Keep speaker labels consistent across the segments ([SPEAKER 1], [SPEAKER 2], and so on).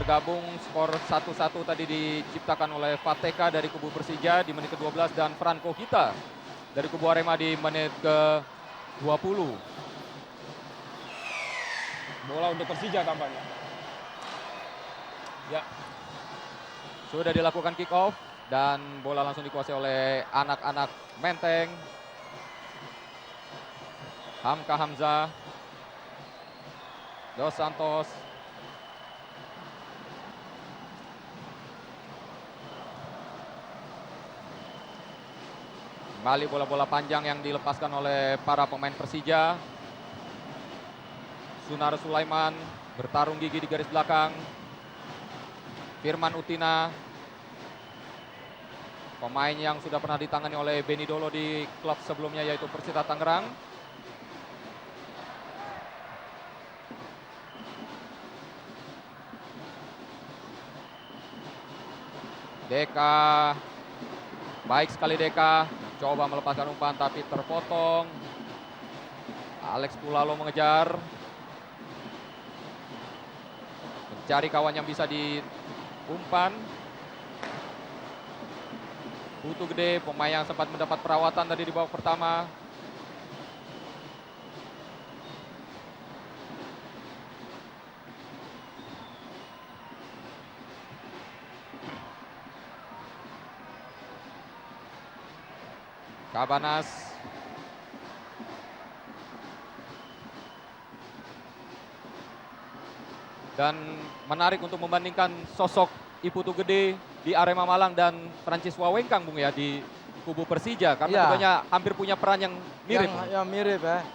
[SPEAKER 1] bergabung. Skor 1-1 tadi diciptakan oleh Fateka dari kubu Persija di menit ke-12 dan Franco Hita dari kubu Arema di menit ke-20.
[SPEAKER 2] Bola untuk Persija tampaknya. Ya.
[SPEAKER 1] Sudah dilakukan kick off dan bola langsung dikuasai oleh anak-anak Menteng. Hamka Hamzah, Dos Santos, kembali bola-bola panjang yang dilepaskan oleh para pemain Persija. Sunar Sulaiman bertarung gigi di garis belakang. Firman Utina, pemain yang sudah pernah ditangani oleh Beni Dolo di klub sebelumnya yaitu Persita Tangerang. Deka, baik sekali Deka, coba melepaskan umpan tapi terpotong. Alex Pulalo mengejar, mencari kawan yang bisa diumpan. Putu Gede, pemain yang sempat mendapat perawatan tadi di babak pertama. Kabanas, dan menarik untuk membandingkan sosok Iputu Gede di Arema Malang dan Francis Wawengkang, Bung ya, di kubu Persija karena keduanya hampir punya peran yang mirip.
[SPEAKER 3] Yang mirip ya.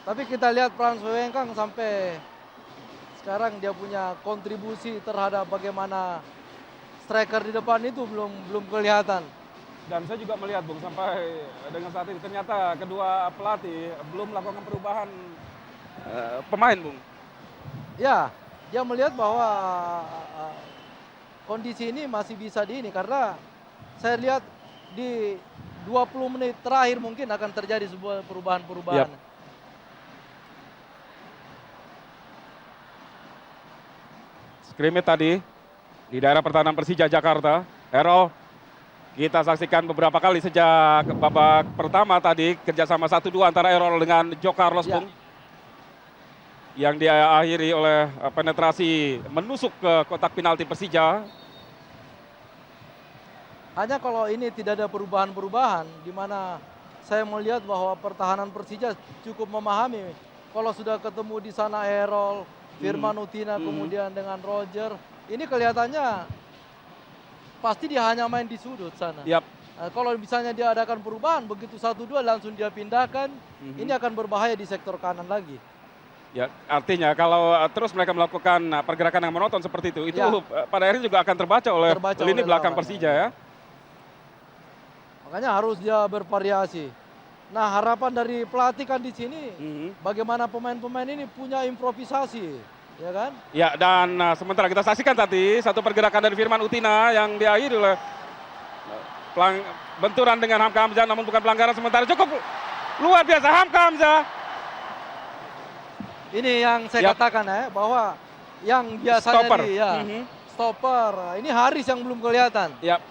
[SPEAKER 3] Tapi kita lihat Francis Wawengkang sampai sekarang dia punya kontribusi terhadap bagaimana striker di depan itu belum kelihatan.
[SPEAKER 2] Dan saya juga melihat, Bung, sampai dengan saat ini ternyata kedua pelatih belum melakukan perubahan pemain, Bung.
[SPEAKER 3] Ya, dia melihat bahwa kondisi ini masih bisa karena saya lihat di 20 menit terakhir mungkin akan terjadi sebuah perubahan-perubahan.
[SPEAKER 2] Yap. Scrimmage tadi di daerah pertahanan Persija Jakarta. Errol, kita saksikan beberapa kali sejak babak pertama tadi kerjasama 1-2 antara Errol dengan Joe Carlos, Bung. Yang diakhiri oleh penetrasi menusuk ke kotak penalti Persija.
[SPEAKER 3] Hanya kalau ini tidak ada perubahan-perubahan, di mana saya melihat bahwa pertahanan Persija cukup memahami. Kalau sudah ketemu di sana Errol, Firman Utina, kemudian dengan Roger, ini kelihatannya pasti dia hanya main di sudut sana.
[SPEAKER 2] Yap.
[SPEAKER 3] Kalau misalnya dia adakan perubahan, begitu 1-2 langsung dia pindahkan, ini akan berbahaya di sektor kanan lagi.
[SPEAKER 2] Ya, artinya kalau terus mereka melakukan pergerakan yang monoton seperti itu pada akhirnya juga akan terbaca oleh lini belakang Persija ya.
[SPEAKER 3] Makanya harus dia bervariasi. Nah, harapan dari pelatih kan di sini, bagaimana pemain-pemain ini punya improvisasi, ya kan?
[SPEAKER 2] Ya, dan sementara kita saksikan tadi satu pergerakan dari Firman Utina yang diakhiri oleh benturan dengan Hamka Hamzah, namun bukan pelanggaran, sementara cukup luar biasa Hamka Hamzah.
[SPEAKER 3] Ini yang saya katakan ya, bahwa yang biasanya stopper, ini Haris yang belum kelihatan.
[SPEAKER 2] Yap.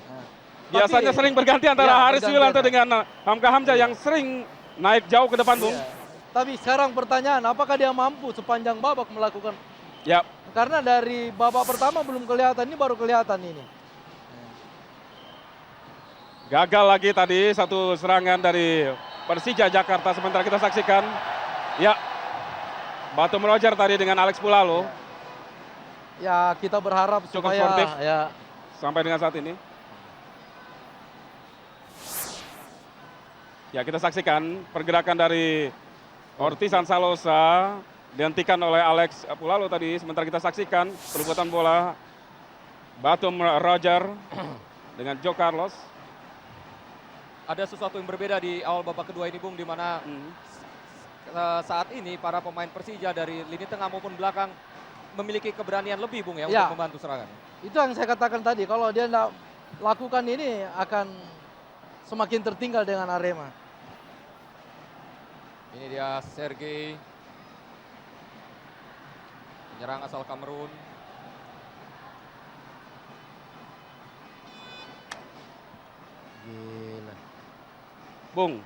[SPEAKER 2] Biasanya sering berganti antara Haris Wilanto dengan Hamka Hamzah yang sering naik jauh ke depan, Bung.
[SPEAKER 3] Tapi sekarang pertanyaan, apakah dia mampu sepanjang babak melakukan?
[SPEAKER 2] Yap.
[SPEAKER 3] Karena dari babak pertama belum kelihatan, ini baru kelihatan ini.
[SPEAKER 2] Gagal lagi tadi satu serangan dari Persija Jakarta, sementara kita saksikan. Ya, Batum Roger tadi dengan Alex Pulalo.
[SPEAKER 3] Ya, kita berharap
[SPEAKER 2] cukup
[SPEAKER 3] supaya
[SPEAKER 2] sportif sampai dengan saat ini. Ya, kita saksikan pergerakan dari Ortiz Ansalosa dihentikan oleh Alex Pulalo tadi. Sementara kita saksikan perebutan bola Batum Roger dengan Joe Carlos.
[SPEAKER 1] Ada sesuatu yang berbeda di awal babak kedua ini, Bung, di mana saat ini para pemain Persija dari lini tengah maupun belakang memiliki keberanian lebih, Bung, ya, untuk membantu serangan.
[SPEAKER 3] Itu yang saya katakan tadi, kalau dia tidak lakukan ini akan semakin tertinggal dengan Arema.
[SPEAKER 1] Ini dia Sergei, penyerang asal Kamerun.
[SPEAKER 3] Gila.
[SPEAKER 2] Bung,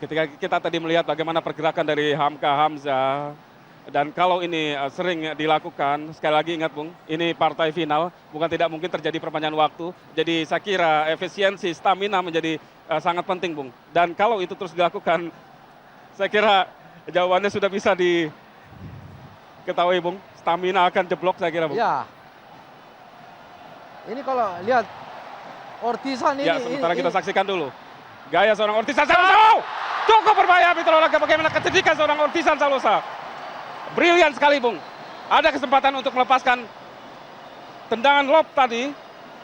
[SPEAKER 2] ketika kita tadi melihat bagaimana pergerakan dari Hamka Hamzah, dan kalau ini sering dilakukan, sekali lagi ingat Bung, ini partai final, bukan tidak mungkin terjadi perpanjangan waktu. Jadi saya kira efisiensi, stamina menjadi sangat penting Bung. Dan kalau itu terus dilakukan, saya kira jawabannya sudah bisa diketahui Bung. Stamina akan jeblok saya kira Bung.
[SPEAKER 3] Ya. Ini kalau lihat Ortizan ini.
[SPEAKER 2] Ya, sementara kita saksikan dulu. Gaya seorang Ortizan Salosa. Cukup berbahaya Mitra Olahraga, bagaimana kecerdikan seorang Ortizan Salosa. Brilian sekali Bung. Ada kesempatan untuk melepaskan tendangan lob tadi.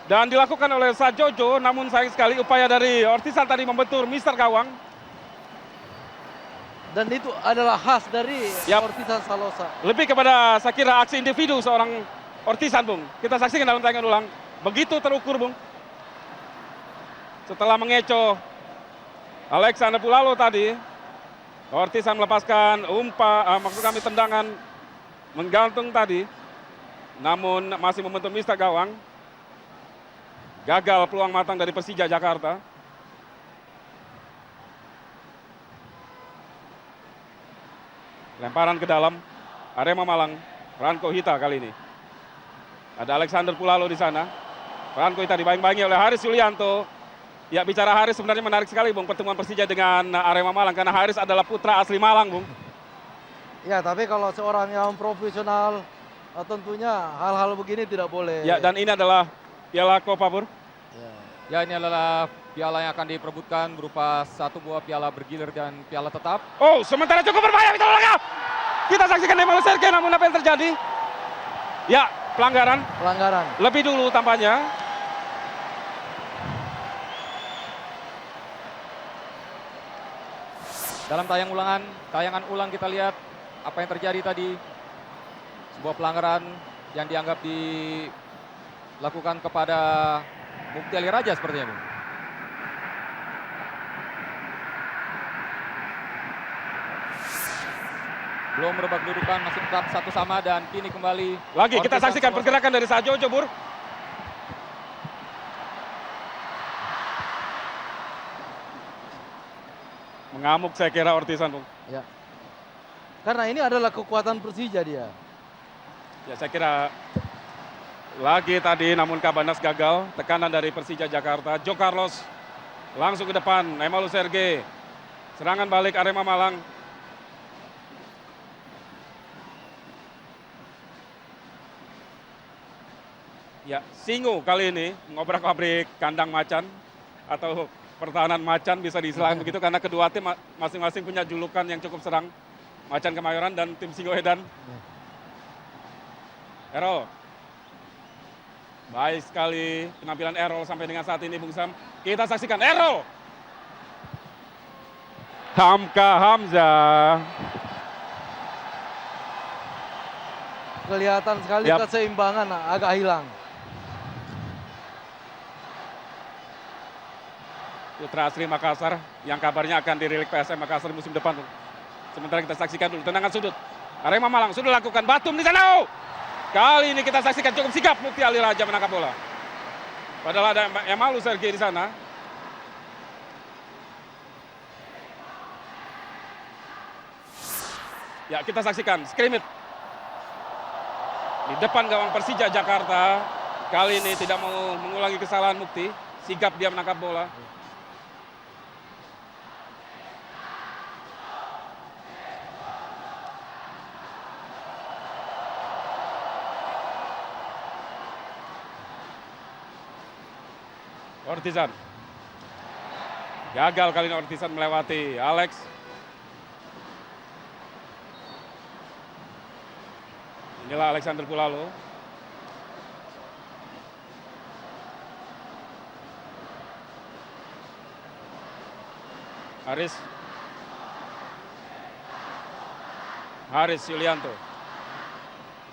[SPEAKER 2] Dan dilakukan oleh Sajojo, namun sayang sekali upaya dari Ortizan tadi membentur Mister Gawang.
[SPEAKER 3] Dan itu adalah khas dari Ortizan Salosa.
[SPEAKER 2] Lebih kepada saya kira aksi individu seorang Ortizan Bung. Kita saksikan dalam tayangan ulang. Begitu terukur Bung. Setelah mengecoh Alexander Pulalo tadi, Ortizan melepaskan maksud kami tendangan menggantung tadi. Namun masih membentur Mister Gawang. Gagal peluang matang dari Persija Jakarta. Lemparan ke dalam, Arema Malang, Ranko Hita kali ini. Ada Alexander Pulalo di sana. Ranko Hita dibayang-bayangi oleh Haris Yulianto. Ya, bicara Haris sebenarnya menarik sekali Bung, pertemuan Persija dengan Arema Malang. Karena Haris adalah putra asli Malang Bung.
[SPEAKER 3] Ya, tapi kalau seorang yang profesional, tentunya hal-hal begini tidak boleh.
[SPEAKER 2] Ya, dan ini adalah Piala Copa Bur.
[SPEAKER 1] Ya, ini adalah piala yang akan diperebutkan berupa satu buah piala bergilir dan piala tetap.
[SPEAKER 2] Oh, sementara cukup berbahaya Mitra Olahraga. Kita saksikan Emmanuel Serge, namun apa yang terjadi? Ya, pelanggaran.
[SPEAKER 3] Pelanggaran.
[SPEAKER 2] Lebih dulu tampaknya.
[SPEAKER 1] Dalam tayangan ulang kita lihat apa yang terjadi tadi. Sebuah pelanggaran yang dianggap dilakukan kepada Mukti Ali Raja sepertinya Bung. Belum merubah kedudukan, masih tetap satu sama dan kini kembali.
[SPEAKER 2] Lagi kita saksikan pergerakan dari Sajojo Bur. Mengamuk saya kira Ortizan Bung.
[SPEAKER 3] Ya. Karena ini adalah kekuatan Persija dia.
[SPEAKER 2] Ya, saya kira lagi tadi namun Kabanas gagal. Tekanan dari Persija Jakarta. Jo Carlos langsung ke depan. Emmanuel Serge. Serangan balik Arema Malang. Ya, Singo kali ini ngobrak-abrik kandang macan atau pertahanan macan bisa diistilahkan begitu karena kedua tim masing-masing punya julukan yang cukup serang. Macan Kemayoran dan tim Singoedan. Errol. Baik sekali penampilan Errol sampai dengan saat ini Bung Sam. Kita saksikan Errol. Hamka Hamzah.
[SPEAKER 3] Kelihatan sekali keseimbangan agak hilang.
[SPEAKER 2] Putra asli Makassar yang kabarnya akan dirilik PSM Makassar musim depan. Sementara kita saksikan dulu tendangan sudut. Arema Malang sudah lakukan Batum di sana. Oh! Kali ini kita saksikan cukup sigap Mukti Ali Raja menangkap bola. Padahal ada Emmanuel Serge di sana. Ya, kita saksikan scrimmage di depan gawang Persija Jakarta. Kali ini tidak mau mengulangi kesalahan Mukti. Sigap dia menangkap bola. Ortizan. Gagal kali ini Ortizan melewati Alex. Inilah Alexander Pulalo. Haris Yulianto.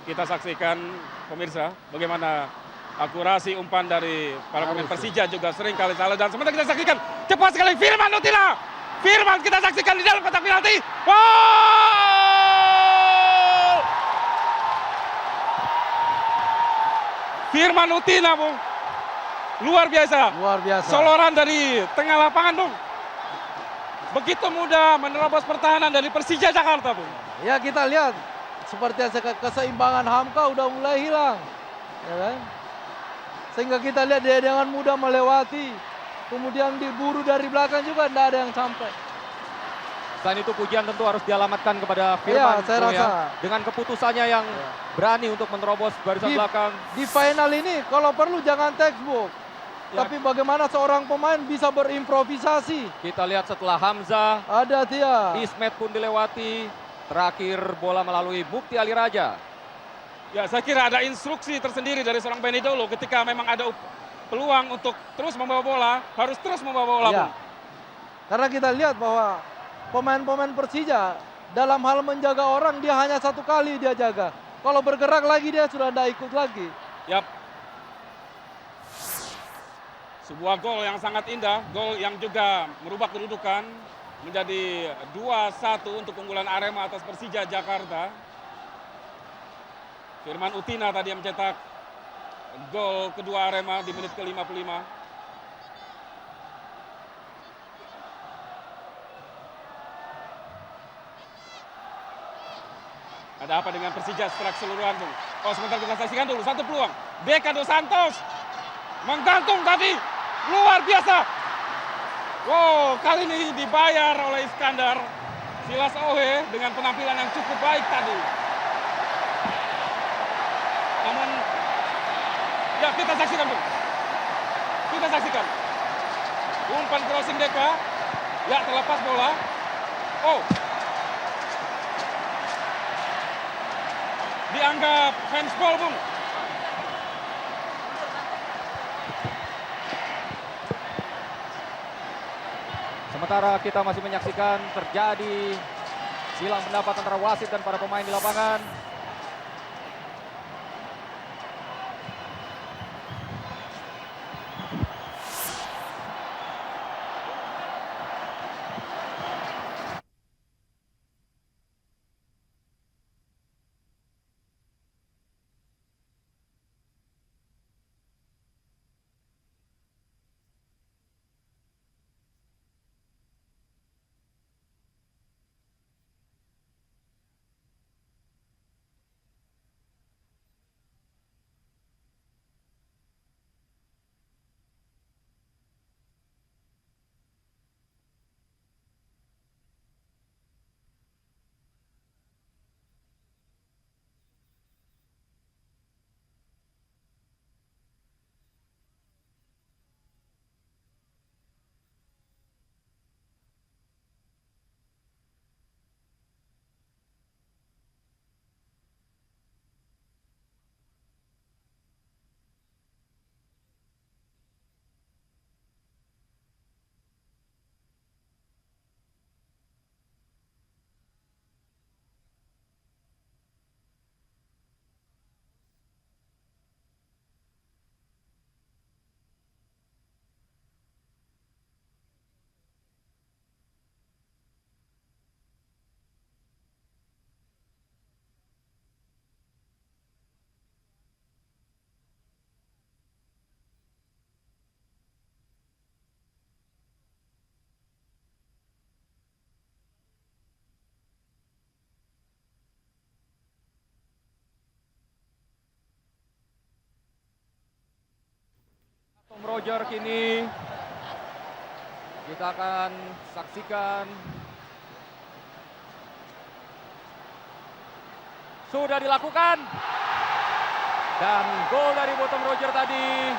[SPEAKER 2] Kita saksikan pemirsa bagaimana akurasi umpan dari para pemain Persija juga sering kali salah. Dan sementara kita saksikan cepat sekali Firman Utina. Firman kita saksikan di dalam kotak penalti. Wow! Firman Utina Bung. Luar biasa.
[SPEAKER 3] Luar biasa.
[SPEAKER 2] Soloran dari tengah lapangan, Bung. Begitu mudah menerobos pertahanan dari Persija Jakarta, Bung.
[SPEAKER 3] Ya kita lihat seperti keseimbangan Hamka udah mulai hilang, ya kan? Sehingga kita lihat dia dengan mudah melewati, kemudian diburu dari belakang juga tidak ada yang sampai.
[SPEAKER 1] Selain itu pujian tentu harus dialamatkan kepada Firman,
[SPEAKER 3] Ya, saya
[SPEAKER 1] Bung,
[SPEAKER 3] rasa.
[SPEAKER 1] dengan keputusannya yang berani untuk menerobos barisan belakang.
[SPEAKER 3] Di final ini kalau perlu jangan textbook.
[SPEAKER 1] Ya.
[SPEAKER 3] Tapi bagaimana seorang pemain bisa berimprovisasi.
[SPEAKER 1] Kita lihat setelah Hamzah,
[SPEAKER 3] Ada dia.
[SPEAKER 1] Ismet pun dilewati. Terakhir bola melalui Mukti Ali Raja.
[SPEAKER 2] Ya, saya kira ada instruksi tersendiri dari seorang Benny Dolo ketika memang ada peluang untuk terus membawa bola, harus terus membawa bola,
[SPEAKER 3] Ya.
[SPEAKER 2] Bung.
[SPEAKER 3] Karena kita lihat bahwa pemain-pemain Persija dalam hal menjaga orang dia hanya satu kali dia jaga. Kalau bergerak lagi dia sudah tidak ikut lagi.
[SPEAKER 2] Yap. Sebuah gol yang sangat indah, gol yang juga merubah kedudukan menjadi 2-1 untuk keunggulan Arema atas Persija Jakarta. Firman Utina tadi yang mencetak gol kedua Arema di menit ke-55. Ada apa dengan Persija setelah keseluruhan, Bung? Oh, sebentar kita saksikan dulu satu peluang. Beka Dos Santos menggantung tadi, luar biasa. Wow, kali ini dibayar oleh Iskandar Silas Ohe dengan penampilan yang cukup baik tadi. Namun, ya kita saksikan, Bung. Kita saksikan. Umpan crossing Deka, ya terlepas bola. Oh, dianggap handsball, Bung.
[SPEAKER 1] Sementara kita masih menyaksikan terjadi silang pendapat antara wasit dan para pemain di lapangan. Tom Roger kini kita akan saksikan. Sudah dilakukan. Dan gol dari Bottom Roger tadi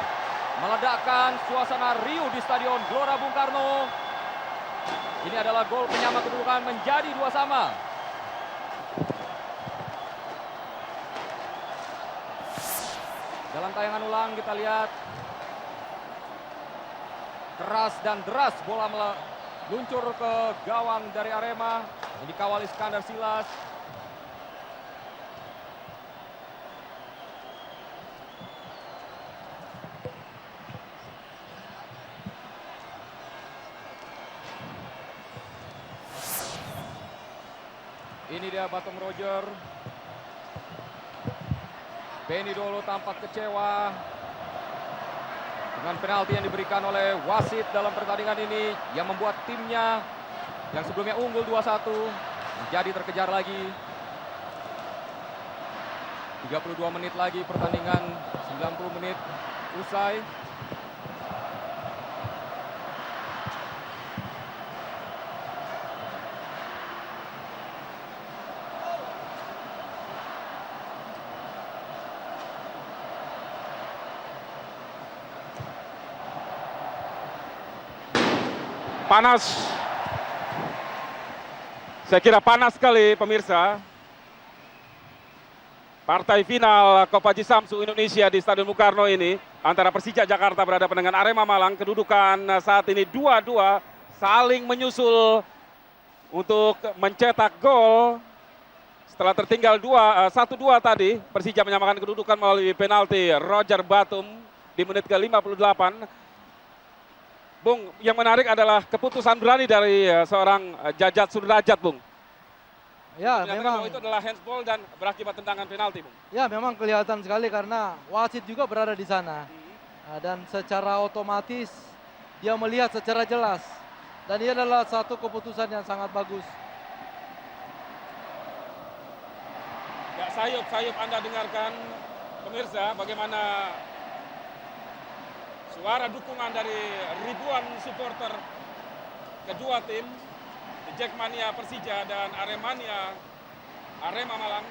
[SPEAKER 1] meledakkan suasana riuh di Stadion Gelora Bung Karno. Ini adalah gol penyama kedudukan menjadi 2-2. Dalam tayangan ulang kita lihat keras dan deras bola meluncur ke gawang dari Arema yang dikawal Iskandar Silas. Ini dia Bottom Roger. Benny Dolo tampak kecewa Dengan penalti yang diberikan oleh wasit dalam pertandingan ini yang membuat timnya yang sebelumnya unggul 2-1 menjadi terkejar lagi. 32 menit lagi pertandingan, 90 menit usai.
[SPEAKER 2] Panas. Saya kira panas sekali pemirsa. Partai final Kopaji Samsu Indonesia di Stadion Bung Karno ini antara Persija Jakarta berhadapan dengan Arema Malang. Kedudukan saat ini 2-2, saling menyusul untuk mencetak gol. Setelah tertinggal 1-2 tadi, Persija menyamakan kedudukan melalui penalti Roger Batum di menit ke-58. Bung, yang menarik adalah keputusan berani dari seorang Jajat Sudrajat, Bung.
[SPEAKER 3] Ya,
[SPEAKER 2] memang
[SPEAKER 3] memang
[SPEAKER 2] itu adalah handsball dan berakibat tendangan penalti, Bung.
[SPEAKER 3] ya memang kelihatan sekali karena wasit juga berada di sana. Nah, dan secara otomatis dia melihat secara jelas. Dan ini adalah satu keputusan yang sangat bagus.
[SPEAKER 2] Ya, sayup-sayup Anda dengarkan pemirsa bagaimana suara dukungan dari ribuan supporter kedua tim, di Jackmania Persija dan Arema Malang.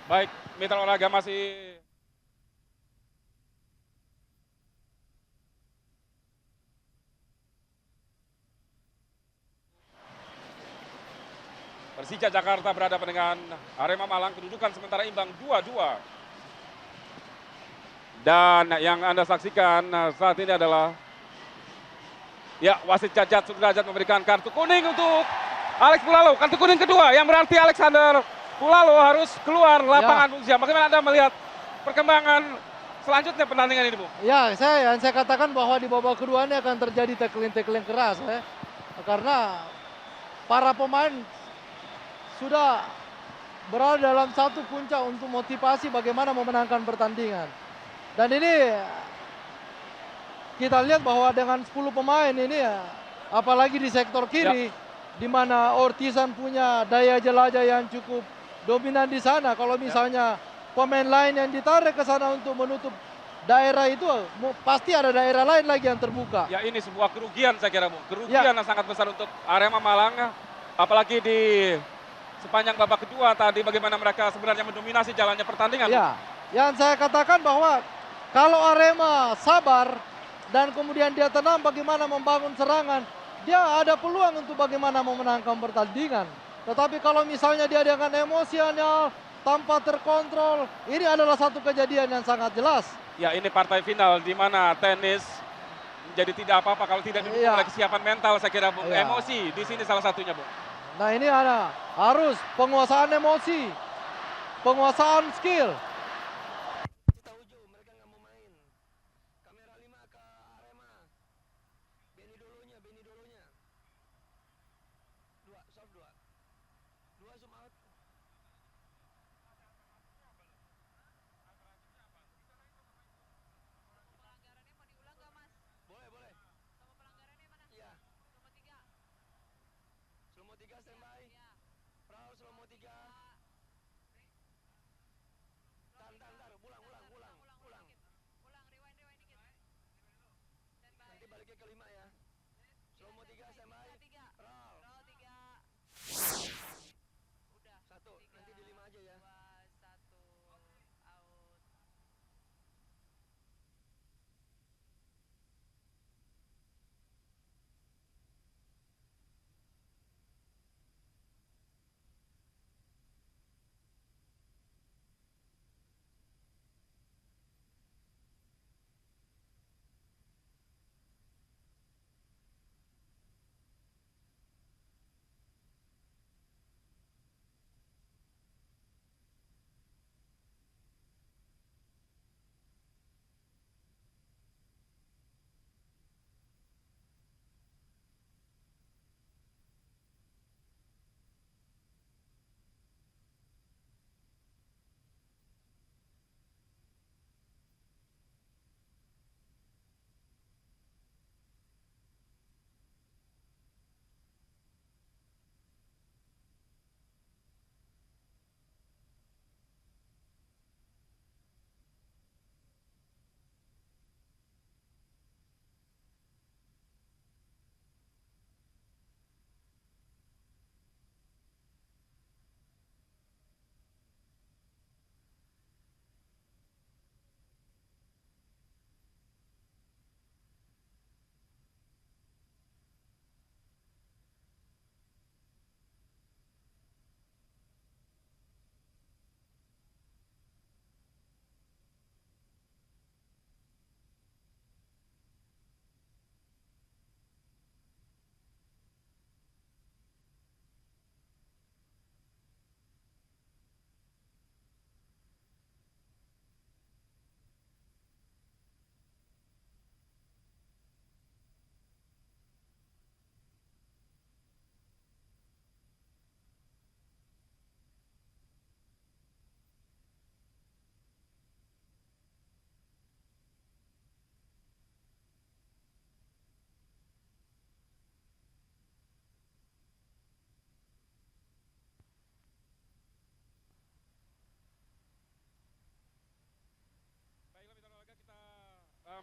[SPEAKER 2] Baik, Mitra Olahraga masih Persija Jakarta berhadapan dengan Arema Malang, kedudukan sementara imbang 2-2. Dan yang Anda saksikan saat ini adalah ya wasit Jajat Sudrajat memberikan kartu kuning untuk Alex Pulalo. Kartu kuning kedua yang berarti Alexander Pulalo harus keluar lapangan, Bung Syam. Bagaimana Anda melihat perkembangan selanjutnya pertandingan ini, Bung?
[SPEAKER 3] Ya, saya katakan bahwa di babak kedua ini akan terjadi tackling keras ya. Karena para pemain sudah berada dalam satu puncak untuk motivasi bagaimana memenangkan pertandingan. Dan ini kita lihat bahwa dengan 10 pemain ini ya, apalagi di sektor kiri, di mana Ortizan punya daya jelajah yang cukup dominan di sana. Kalau misalnya pemain lain yang ditarik ke sana untuk menutup daerah itu, pasti ada daerah lain lagi yang terbuka.
[SPEAKER 2] Ya, ini sebuah kerugian saya kira, Bung. Kerugian yang sangat besar untuk Arema Malang, apalagi di sepanjang babak kedua tadi bagaimana mereka sebenarnya mendominasi jalannya pertandingan.
[SPEAKER 3] Ya, yang saya katakan bahwa kalau Arema sabar dan kemudian dia tenang bagaimana membangun serangan, dia ada peluang untuk bagaimana memenangkan pertandingan. Tetapi kalau misalnya dia dengan emosional, tanpa terkontrol, ini adalah satu kejadian yang sangat jelas.
[SPEAKER 2] Ya, ini partai final di mana tenis menjadi tidak apa-apa kalau tidak didukung oleh kesiapan mental, saya kira, Bung. Emosi di sini salah satunya, Bung.
[SPEAKER 3] Nah, ini ada harus penguasaan emosi, penguasaan skill.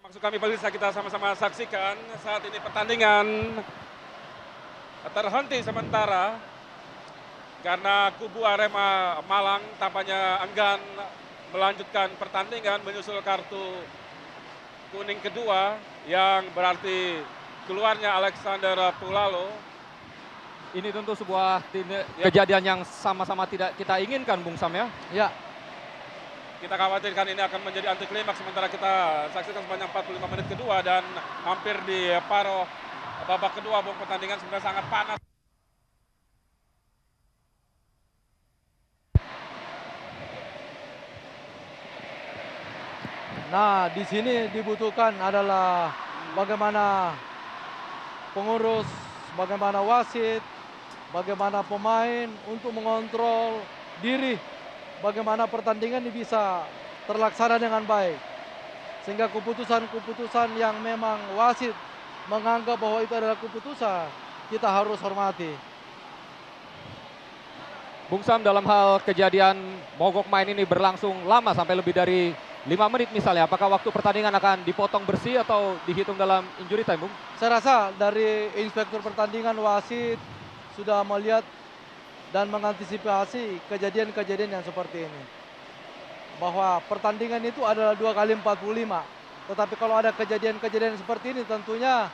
[SPEAKER 2] Maksud kami pemirsa, kita sama-sama saksikan saat ini pertandingan terhenti sementara karena kubu Arema Malang tampaknya enggan melanjutkan pertandingan menyusul kartu kuning kedua yang berarti keluarnya Alexander Pulalo.
[SPEAKER 1] Ini tentu sebuah kejadian yang sama-sama tidak kita inginkan, Bung Sam ya.
[SPEAKER 3] Ya.
[SPEAKER 2] Kita khawatirkan ini akan menjadi anti klimaks sementara kita saksikan sepanjang 45 menit kedua dan hampir di paruh babak kedua Bung, pertandingan sebenarnya sangat panas.
[SPEAKER 3] Nah, di sini dibutuhkan adalah bagaimana pengurus, bagaimana wasit, bagaimana pemain untuk mengontrol diri, bagaimana pertandingan ini bisa terlaksana dengan baik. Sehingga keputusan-keputusan yang memang wasit menganggap bahwa itu adalah keputusan, kita harus hormati.
[SPEAKER 1] Bung Sam, dalam hal kejadian mogok main ini berlangsung lama sampai lebih dari 5 menit misalnya, apakah waktu pertandingan akan dipotong bersih atau dihitung dalam injury time, Bung?
[SPEAKER 3] Saya rasa dari inspektur pertandingan wasit sudah melihat dan mengantisipasi kejadian-kejadian yang seperti ini. Bahwa pertandingan itu adalah 2 kali 45. Tetapi kalau ada kejadian-kejadian seperti ini tentunya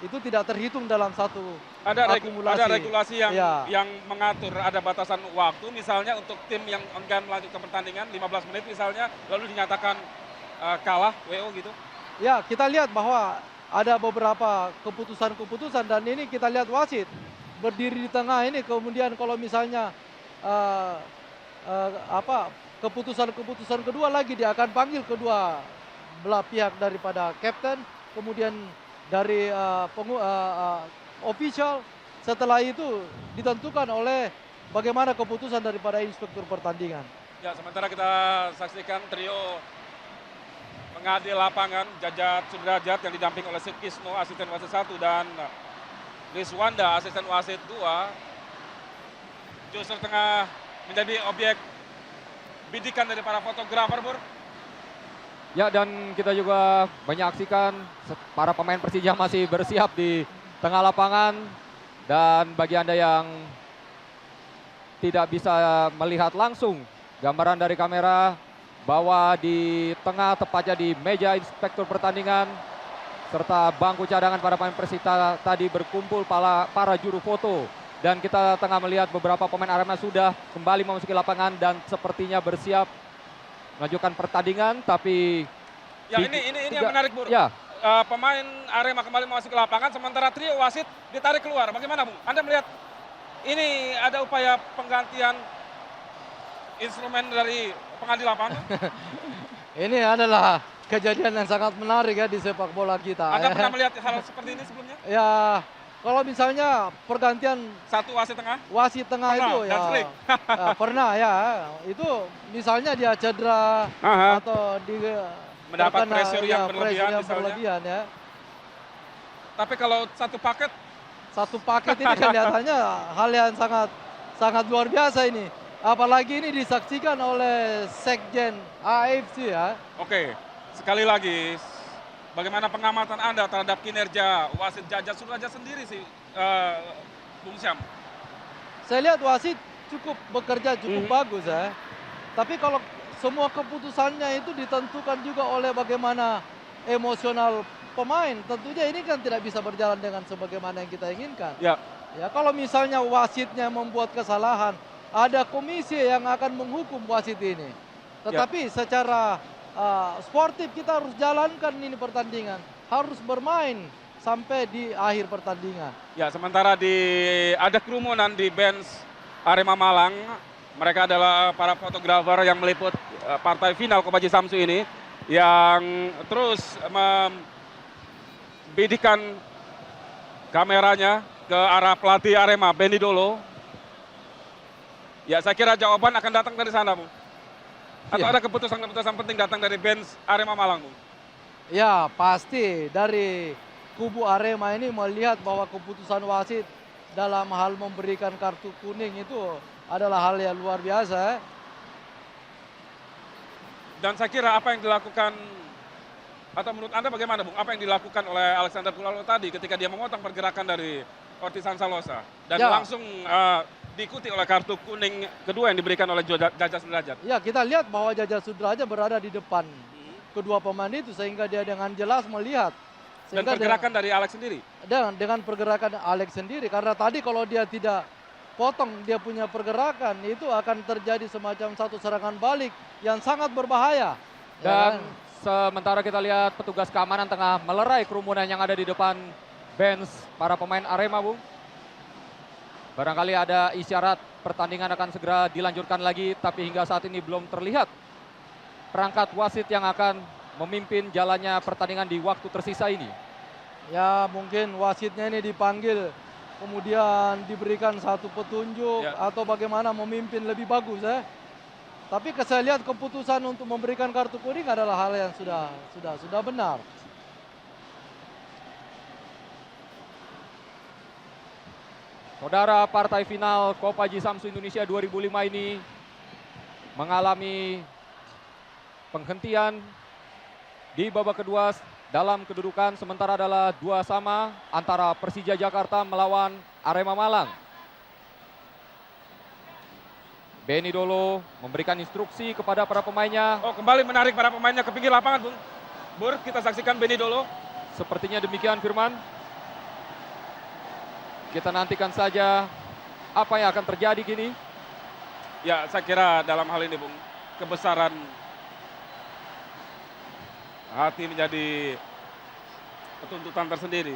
[SPEAKER 3] itu tidak terhitung dalam satu akumulasi.
[SPEAKER 2] Ada regulasi
[SPEAKER 3] Ya.
[SPEAKER 2] yang mengatur, ada batasan waktu misalnya untuk tim yang enggan melanjutkan pertandingan 15 menit misalnya lalu dinyatakan kalah WO gitu.
[SPEAKER 3] Ya, kita lihat bahwa ada beberapa keputusan-keputusan dan ini kita lihat wasit berdiri di tengah ini, kemudian kalau misalnya keputusan-keputusan kedua lagi dia akan panggil kedua belah pihak daripada kapten, kemudian dari official. Setelah itu ditentukan oleh bagaimana keputusan daripada inspektur pertandingan.
[SPEAKER 2] Ya, sementara kita saksikan trio mengadil lapangan Jajat Sudrajat yang didamping oleh Sukisno asisten wasit 1 dan Rizwanda asisten wasit 2 justru tengah menjadi objek bidikan dari para fotografer, Bur.
[SPEAKER 1] Ya, dan kita juga menyaksikan para pemain Persija masih bersiap di tengah lapangan. Dan bagi Anda yang tidak bisa melihat langsung gambaran dari kamera, bahwa di tengah tepatnya di meja inspektur pertandingan serta bangku cadangan para pemain Persita tadi berkumpul para juru foto. Dan kita tengah melihat beberapa pemain Arema sudah kembali memasuki lapangan dan sepertinya bersiap mengajukan pertandingan, tapi
[SPEAKER 2] ya ini yang menarik, Bur.
[SPEAKER 1] Ya.
[SPEAKER 2] Pemain Arema kembali memasuki lapangan sementara trio wasit ditarik keluar. Bagaimana, Bung? Anda melihat ini ada upaya penggantian instrumen dari pengadil lapangan?
[SPEAKER 3] Ini adalah kejadian yang sangat menarik ya di sepak bola kita.
[SPEAKER 2] Anda pernah melihat hal seperti ini sebelumnya?
[SPEAKER 3] Ya, kalau misalnya pergantian
[SPEAKER 2] Satu wasit tengah?
[SPEAKER 3] wasit tengah
[SPEAKER 2] Pernah,
[SPEAKER 3] itu
[SPEAKER 2] dan slik.
[SPEAKER 3] pernah ya. Itu misalnya dia cedera
[SPEAKER 2] Aha.
[SPEAKER 3] atau
[SPEAKER 2] Mendapat
[SPEAKER 3] terkena,
[SPEAKER 2] pressure yang berlebihan
[SPEAKER 3] pressure yang
[SPEAKER 2] misalnya.
[SPEAKER 3] berlebihan ya.
[SPEAKER 2] Tapi kalau satu paket,
[SPEAKER 3] Satu paket ini kelihatannya hal yang sangat luar biasa ini. Apalagi ini disaksikan oleh Sekjen AFC ya.
[SPEAKER 2] oke. Sekali lagi, bagaimana pengamatan Anda terhadap kinerja wasit Jajat Sudrajat sendiri sih, Bung Syam?
[SPEAKER 3] Saya lihat wasit cukup bekerja cukup bagus ya. Tapi kalau semua keputusannya itu ditentukan juga oleh bagaimana emosional pemain. Tentunya ini kan tidak bisa berjalan dengan sebagaimana yang kita inginkan.
[SPEAKER 2] Ya.
[SPEAKER 3] Ya, kalau misalnya wasitnya membuat kesalahan, ada komisi yang akan menghukum wasit ini. Tetapi secara sportif kita harus jalankan ini pertandingan, harus bermain sampai di akhir pertandingan.
[SPEAKER 2] Ya, sementara ada kerumunan di bench Arema Malang. Mereka adalah para fotografer yang meliput partai final Kopaji Samsu ini yang terus membidikan kameranya ke arah pelatih Arema, Benny Dolo. Ya, saya kira jawaban akan datang dari sana, Bu. Atau ada keputusan-keputusan penting datang dari bench Arema Malang, Bu?
[SPEAKER 3] Ya, pasti dari kubu Arema ini melihat bahwa keputusan wasit dalam hal memberikan kartu kuning itu adalah hal yang luar biasa.
[SPEAKER 2] Dan saya kira apa yang dilakukan, atau menurut Anda bagaimana, Bung? Apa yang dilakukan oleh Alexander Pulalo tadi ketika dia memotong pergerakan dari Ortiz Salosa dan langsung diikuti oleh kartu kuning kedua yang diberikan oleh Jajat Sudrajat.
[SPEAKER 3] Ya, kita lihat bahwa Jajat Sudrajat berada di depan kedua pemain itu sehingga dia dengan jelas melihat.
[SPEAKER 2] Dan pergerakan dari Alex sendiri?
[SPEAKER 3] Dengan pergerakan Alex sendiri, karena tadi kalau dia tidak potong dia punya pergerakan, itu akan terjadi semacam satu serangan balik yang sangat berbahaya.
[SPEAKER 1] Dan sementara kita lihat petugas keamanan tengah melerai kerumunan yang ada di depan bench para pemain Arema, Bung. Barangkali ada isyarat pertandingan akan segera dilanjutkan lagi, tapi hingga saat ini belum terlihat perangkat wasit yang akan memimpin jalannya pertandingan di waktu tersisa ini.
[SPEAKER 3] Ya mungkin wasitnya ini dipanggil, kemudian diberikan satu petunjuk atau bagaimana memimpin lebih bagus ya. Tapi saya lihat keputusan untuk memberikan kartu kuning adalah hal yang sudah benar.
[SPEAKER 1] Saudara, partai final Kopaji Samsu Indonesia 2005 ini mengalami penghentian di babak kedua dalam kedudukan sementara adalah 2-2 antara Persija Jakarta melawan Arema Malang. Benny Dolo memberikan instruksi kepada para pemainnya.
[SPEAKER 2] Oh, kembali menarik para pemainnya ke pinggir lapangan, Bung. Bur, kita saksikan Benny Dolo.
[SPEAKER 1] Sepertinya demikian, Firman. Kita nantikan saja apa yang akan terjadi kini.
[SPEAKER 2] Ya, saya kira dalam hal ini, Bung, kebesaran hati menjadi tuntutan tersendiri.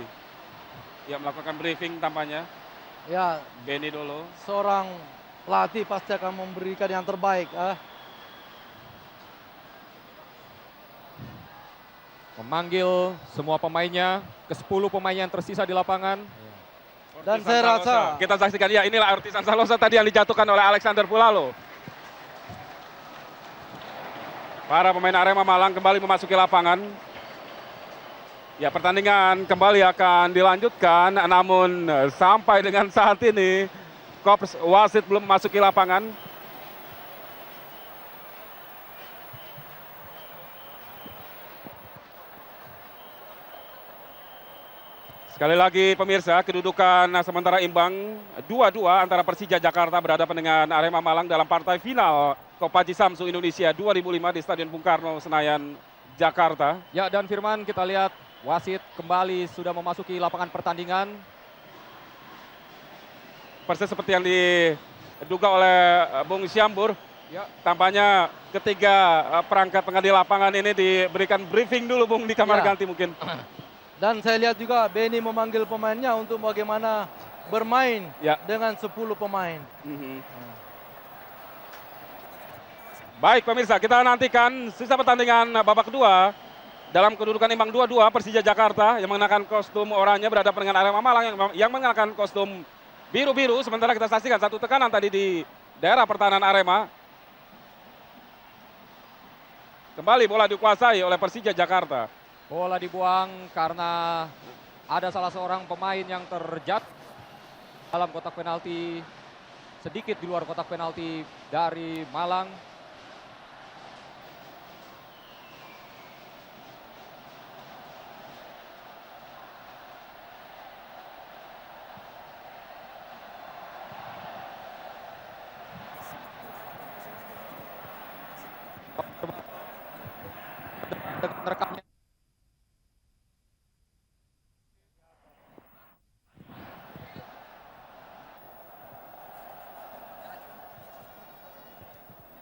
[SPEAKER 2] Yang melakukan briefing tampaknya.
[SPEAKER 3] Ya,
[SPEAKER 2] Benny Dolo.
[SPEAKER 3] seorang pelatih pasti akan memberikan yang terbaik.
[SPEAKER 1] Memanggil semua pemainnya, ke-10 pemain yang tersisa di lapangan.
[SPEAKER 3] Dan
[SPEAKER 2] Ortiz
[SPEAKER 3] saya
[SPEAKER 2] Salosa.
[SPEAKER 3] rasa
[SPEAKER 2] Kita saksikan, ya inilah Ortiz Salosa tadi yang dijatuhkan oleh Alexander Pulalo. Para pemain Arema Malang kembali memasuki lapangan. Ya, pertandingan kembali akan dilanjutkan, namun sampai dengan saat ini Korps wasit belum memasuki lapangan. Sekali lagi pemirsa, kedudukan sementara imbang 2-2 antara Persija Jakarta berhadapan dengan Arema Malang dalam partai final Kopaji Samsu Indonesia 2005 di Stadion Bung Karno, Senayan, Jakarta.
[SPEAKER 1] Ya, dan Firman, kita lihat wasit kembali sudah memasuki lapangan pertandingan.
[SPEAKER 2] Persis seperti yang diduga oleh Bung Syambur. Ya, tampaknya ketiga perangkat pengadil lapangan ini diberikan briefing dulu, Bung, di kamar ganti mungkin.
[SPEAKER 3] Dan saya lihat juga Benny memanggil pemainnya untuk bagaimana bermain dengan 10 pemain.
[SPEAKER 2] Baik pemirsa, kita nantikan sisa pertandingan babak kedua. Dalam kedudukan imbang 2-2, Persija Jakarta yang mengenakan kostum oranye berhadapan dengan Arema Malang yang mengenakan kostum biru-biru. Sementara kita saksikan satu tekanan tadi di daerah pertahanan Arema. Kembali bola dikuasai oleh Persija Jakarta.
[SPEAKER 1] Bola dibuang karena ada salah seorang pemain yang terjatuh dalam kotak penalti, sedikit di luar kotak penalti dari Malang. Rekannya.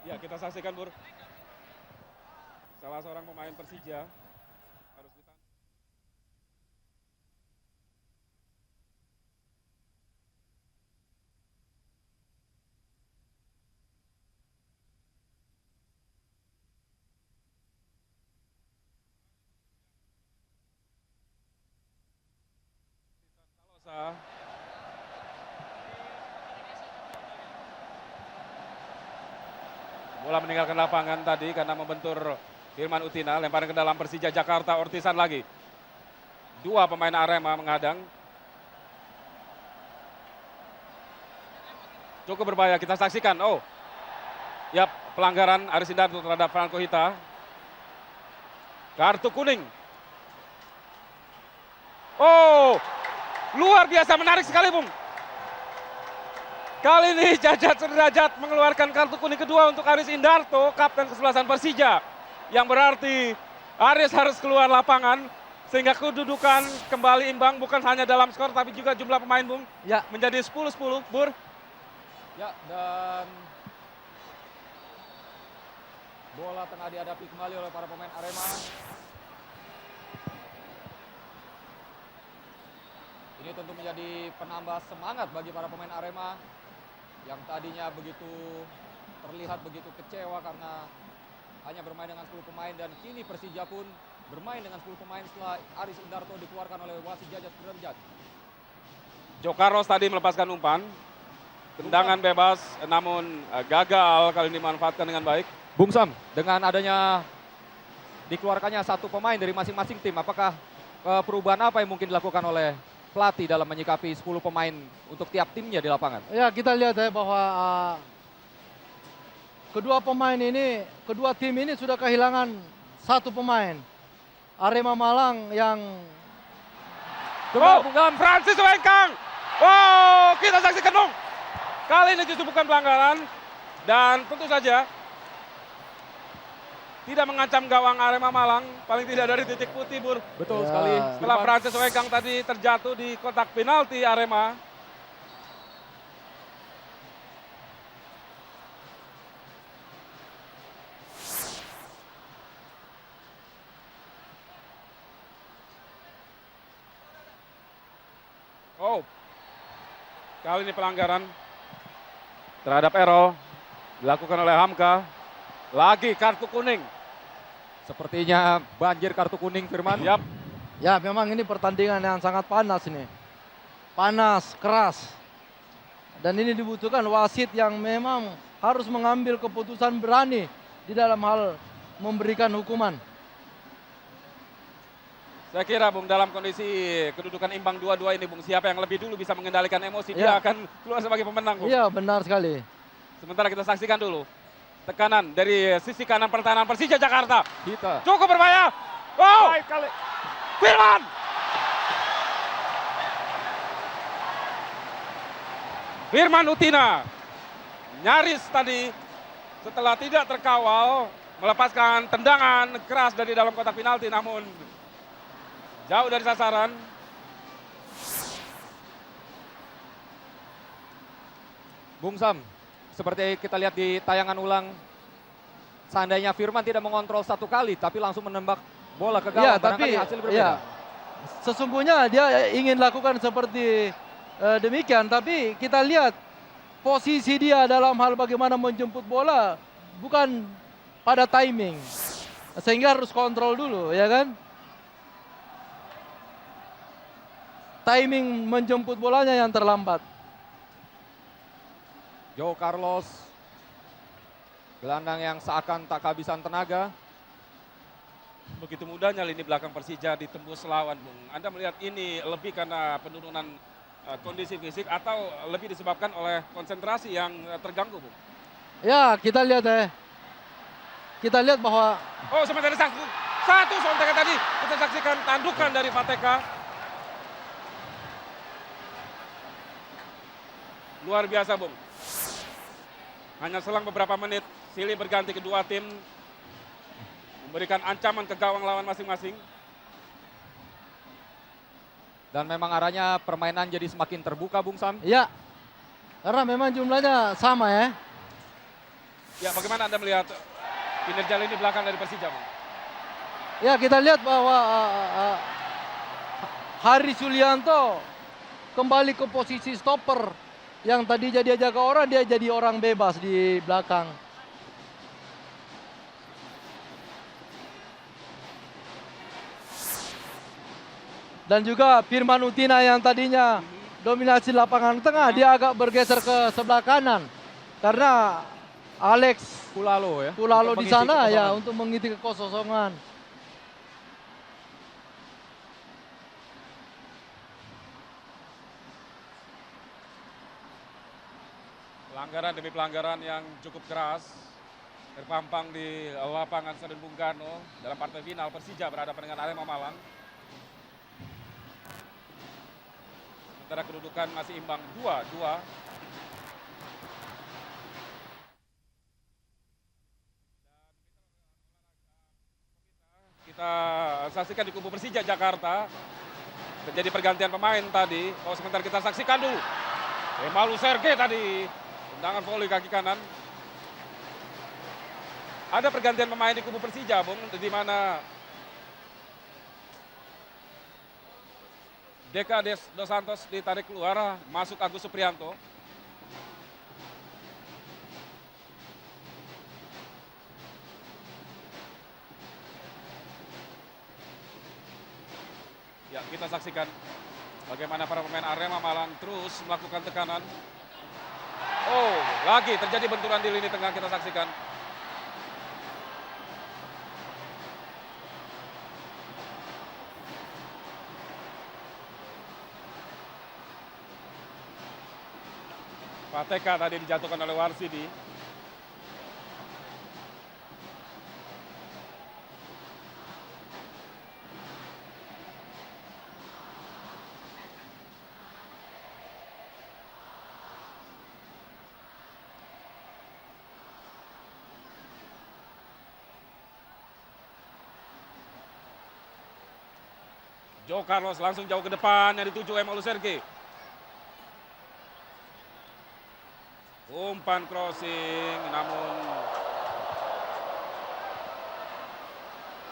[SPEAKER 2] Ya, kita saksikan, Bur. Salah seorang pemain Persija harus ditahan. Salosa. Bola meninggalkan lapangan tadi karena membentur Firman Utina. Lemparan ke dalam Persija Jakarta, Ortisan lagi. Dua pemain Arema menghadang. Cukup berbahaya, kita saksikan. Oh, ya, pelanggaran Aris Indarto terhadap Franco Hita. Kartu kuning. Oh, luar biasa menarik sekali, Bung. Kali ini Jajat Sudrajat mengeluarkan kartu kuning kedua untuk Aris Indarto, kapten kesebelasan Persija. Yang berarti Aris harus keluar lapangan sehingga kedudukan kembali imbang bukan hanya dalam skor tapi juga jumlah pemain, Bung.
[SPEAKER 3] Ya,
[SPEAKER 2] Menjadi 10-10, Bur.
[SPEAKER 1] Ya, dan bola tengah dihadapi kembali oleh para pemain Arema. Ini tentu menjadi penambah semangat bagi para pemain Arema yang tadinya begitu terlihat begitu kecewa karena hanya bermain dengan 10 pemain, dan kini Persija pun bermain dengan 10 pemain setelah Aris Indarto dikeluarkan oleh wasit Jajat Sudrajat.
[SPEAKER 2] Joe Carlos tadi melepaskan umpan. Tendangan bebas namun gagal kali ini dimanfaatkan dengan baik.
[SPEAKER 1] Bung Sam, dengan adanya dikeluarkannya satu pemain dari masing-masing tim, apakah perubahan apa yang mungkin dilakukan oleh pelatih dalam menyikapi 10 pemain untuk tiap timnya di lapangan?
[SPEAKER 3] Ya, kita lihat ya bahwa kedua tim ini sudah kehilangan satu pemain. Arema Malang yang
[SPEAKER 2] Francis Wengkang. Wow, kita saksikan dong. Kali ini justru bukan pelanggaran dan tentu saja tidak mengancam gawang Arema Malang, paling tidak dari titik putih, Bur.
[SPEAKER 1] Betul
[SPEAKER 3] Ya.
[SPEAKER 1] sekali.
[SPEAKER 2] Setelah Francis Wengkang tadi terjatuh di kotak penalti Arema. Oh, kali ini pelanggaran terhadap Errol dilakukan oleh Hamka. Lagi kartu kuning.
[SPEAKER 1] Sepertinya banjir kartu kuning, Firman.
[SPEAKER 2] Yap.
[SPEAKER 3] ya memang ini pertandingan yang sangat panas ini. Panas, keras. Dan ini dibutuhkan wasit yang memang harus mengambil keputusan berani di dalam hal memberikan hukuman.
[SPEAKER 2] Saya kira, Bung, dalam kondisi kedudukan imbang 2-2 ini, Bung, siapa yang lebih dulu bisa mengendalikan emosi, dia
[SPEAKER 3] Ya.
[SPEAKER 2] akan keluar sebagai pemenang, Bung.
[SPEAKER 3] Iya, benar sekali.
[SPEAKER 2] Sementara kita saksikan dulu tekanan dari sisi kanan pertahanan Persija Jakarta.
[SPEAKER 1] Kita.
[SPEAKER 2] Cukup berbahaya. Wow!
[SPEAKER 1] Baik kali.
[SPEAKER 2] Firman! Firman Utina nyaris tadi setelah tidak terkawal melepaskan tendangan keras dari dalam kotak penalti, namun jauh dari sasaran.
[SPEAKER 1] Bung Sam, seperti kita lihat di tayangan ulang, seandainya Firman tidak mengontrol satu kali tapi langsung menembak bola ke gawang,
[SPEAKER 3] Ya,
[SPEAKER 1] barangkali
[SPEAKER 3] tapi
[SPEAKER 1] hasil berbeda.
[SPEAKER 3] ya, sesungguhnya dia ingin lakukan seperti demikian, tapi kita lihat posisi dia dalam hal bagaimana menjemput bola bukan pada timing, sehingga harus kontrol dulu, ya kan? Timing menjemput bolanya yang terlambat.
[SPEAKER 1] Joe Carlos, gelandang yang seakan tak kehabisan tenaga.
[SPEAKER 2] Begitu mudahnya lini belakang Persija ditembus lawan, Bung. Anda melihat ini lebih karena penurunan kondisi fisik atau lebih disebabkan oleh konsentrasi yang terganggu, Bung?
[SPEAKER 3] Ya, kita lihat kita lihat bahwa
[SPEAKER 2] Oh, sementara satu sontak tadi kita saksikan tandukan dari Fateka. Luar biasa, Bung. Hanya selang beberapa menit, silih berganti kedua tim memberikan ancaman ke gawang lawan masing-masing.
[SPEAKER 1] Dan memang arahnya permainan jadi semakin terbuka, Bung Sam.
[SPEAKER 3] ya, karena memang jumlahnya sama ya.
[SPEAKER 2] Ya, bagaimana Anda melihat kinerja lini belakang dari Persija, Bung?
[SPEAKER 3] Ya, kita lihat bahwa Hari Sulianto kembali ke posisi stopper. Yang tadi dia jaga orang, dia jadi orang bebas di belakang. Dan juga Firman Utina yang tadinya dominasi lapangan tengah, dia agak bergeser ke sebelah kanan. Karena Alex
[SPEAKER 1] Kulalo ya.
[SPEAKER 3] Kulalo
[SPEAKER 1] untuk
[SPEAKER 3] di
[SPEAKER 1] mengisi
[SPEAKER 3] sana ya
[SPEAKER 1] kekosongan.
[SPEAKER 3] untuk mengisi kekosongan.
[SPEAKER 2] Pelanggaran demi pelanggaran yang cukup keras terpampang di lapangan Stadion Bung Karno dalam partai final Persija berhadapan dengan Arema Malang. Sementara kedudukan masih imbang 2-2. Kita saksikan di kubu Persija Jakarta terjadi pergantian pemain tadi. Oh, sebentar kita saksikan dulu. Emalu Serge tadi Tendangan volley kaki kanan. Ada pergantian pemain di kubu Persija, Bung, di mana Deka Dos Santos ditarik keluar, masuk Agus Supriyanto. Ya, kita saksikan bagaimana para pemain Arema Malang terus melakukan tekanan. Oh, lagi terjadi benturan di lini tengah, kita saksikan. Pateka tadi dijatuhkan oleh Warsidi. Joe Carlos langsung jauh ke depan yang dituju Emma Lusergi. Umpan crossing, namun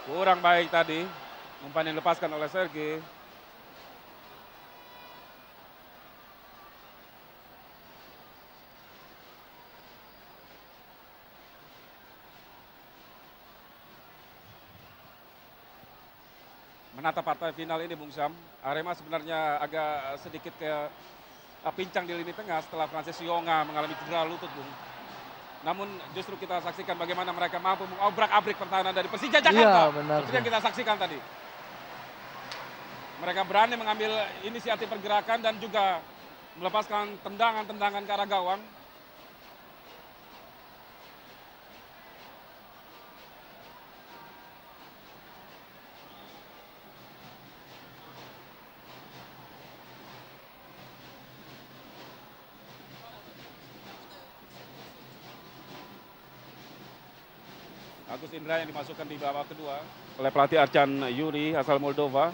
[SPEAKER 2] kurang baik tadi. Umpan yang dilepaskan oleh Sergi. Menatap partai final ini, Bung Syam, Arema sebenarnya agak sedikit pincang di lini tengah setelah Francis Yonga mengalami cedera lutut, Bung. Namun justru kita saksikan bagaimana mereka mampu mengobrak-abrik pertahanan dari Persija Jakarta.
[SPEAKER 3] Iya, benar.
[SPEAKER 2] Seperti yang kita saksikan tadi. Mereka berani mengambil inisiatif pergerakan dan juga melepaskan tendangan-tendangan ke arah gawang. Agus Indra yang dimasukkan di babak kedua oleh pelatih Arcan Yuri asal Moldova.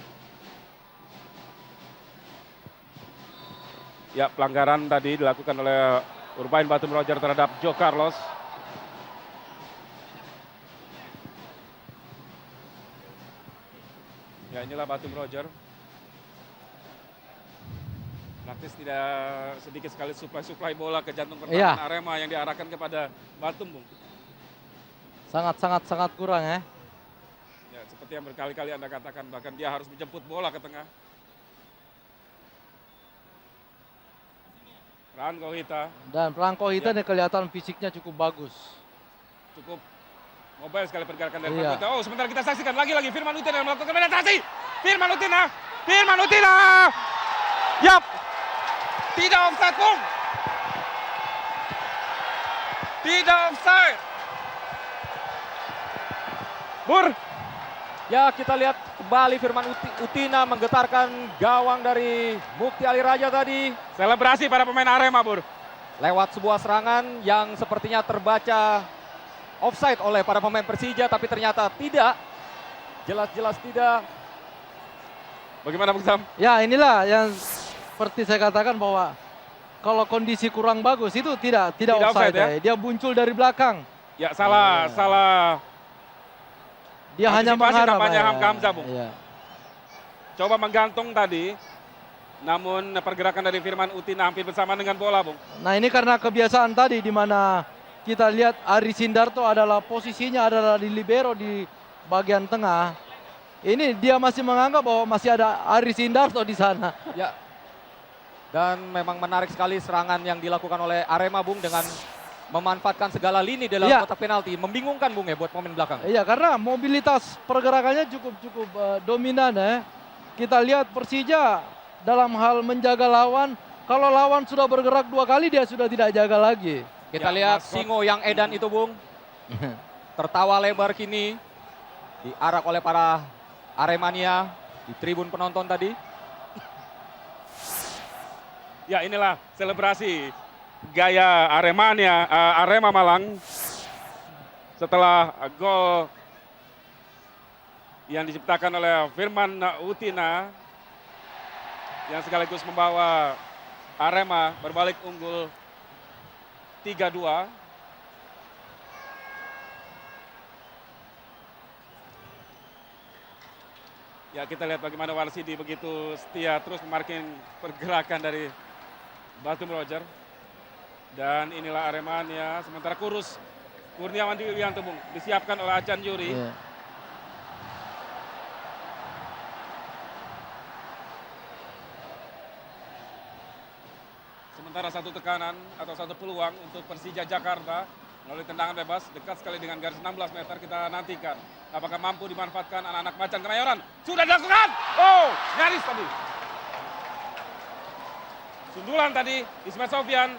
[SPEAKER 2] Ya, pelanggaran tadi dilakukan oleh Urbain Batum Roger terhadap Joe Carlos. Ya, inilah Batum Roger. Praktis tidak sedikit sekali suplai bola ke jantung pertahanan Arema yang diarahkan kepada Batum, Bung.
[SPEAKER 3] Sangat kurang ya.
[SPEAKER 2] Ya, seperti yang berkali-kali Anda katakan, bahkan dia harus menjemput bola ke tengah. Franco Hita.
[SPEAKER 3] Dan Franco Hita ini kelihatan fisiknya cukup bagus.
[SPEAKER 2] Cukup mobile sekali pergerakan dari Franco Hita. Oh, sebentar kita saksikan lagi-lagi Firman Utina yang melakukan penetrasi. Firman Utina. Yap. Tidak offside, Bung. Tidak offside. Bur.
[SPEAKER 1] Ya, kita lihat kembali Firman Utina menggetarkan gawang dari Mukti Ali Raja tadi.
[SPEAKER 2] Selebrasi para pemain Arema, Bur.
[SPEAKER 1] Lewat sebuah serangan yang sepertinya terbaca offside oleh para pemain Persija, tapi ternyata tidak. Jelas-jelas tidak.
[SPEAKER 2] Bagaimana, Bung Sam?
[SPEAKER 3] Ya, inilah yang seperti saya katakan bahwa kalau kondisi kurang bagus itu tidak offside ya. Dia muncul dari belakang.
[SPEAKER 2] Ya, salah.
[SPEAKER 3] Dia hanya mengharap.
[SPEAKER 2] Hamzah, Bung. Iya. Coba menggantung tadi, namun pergerakan dari Firman Utina hampir bersama dengan bola, Bung.
[SPEAKER 3] Nah, ini karena kebiasaan tadi di mana kita lihat Ari Sindarto adalah posisinya adalah di libero di bagian tengah. Ini dia masih menganggap bahwa masih ada Ari Sindarto di sana.
[SPEAKER 1] Ya. Dan memang menarik sekali serangan yang dilakukan oleh Arema, Bung, dengan memanfaatkan segala lini dalam kotak penalti. Membingungkan, Bung, ya, buat pemain belakang.
[SPEAKER 3] Iya, karena mobilitas pergerakannya cukup dominan ya. Kita lihat Persija dalam hal menjaga lawan. Kalau lawan sudah bergerak 2 kali, dia sudah tidak jaga lagi.
[SPEAKER 1] Kita lihat Singo yang edan itu, Bung. Tertawa lebar kini. Diarak oleh para Aremania di tribun penonton tadi.
[SPEAKER 2] Ya, inilah selebrasi gaya Arema Malang setelah gol yang diciptakan oleh Firman Utina yang sekaligus membawa Arema berbalik unggul 3-2. Ya, kita lihat bagaimana Warsidi begitu setia terus memarking pergerakan dari Batum Roger. Dan inilah Aremania, sementara Kurniawan Dwi Yulianto, Bung, disiapkan oleh Acan Yuri.
[SPEAKER 3] Iya.
[SPEAKER 2] Sementara satu tekanan atau satu peluang untuk Persija Jakarta melalui tendangan bebas dekat sekali dengan garis 16 meter. Kita nantikan apakah mampu dimanfaatkan anak-anak Macan Kemayoran. Sudah dilakukan. Oh, nyaris tadi. Sundulan tadi Ismet Sofyan.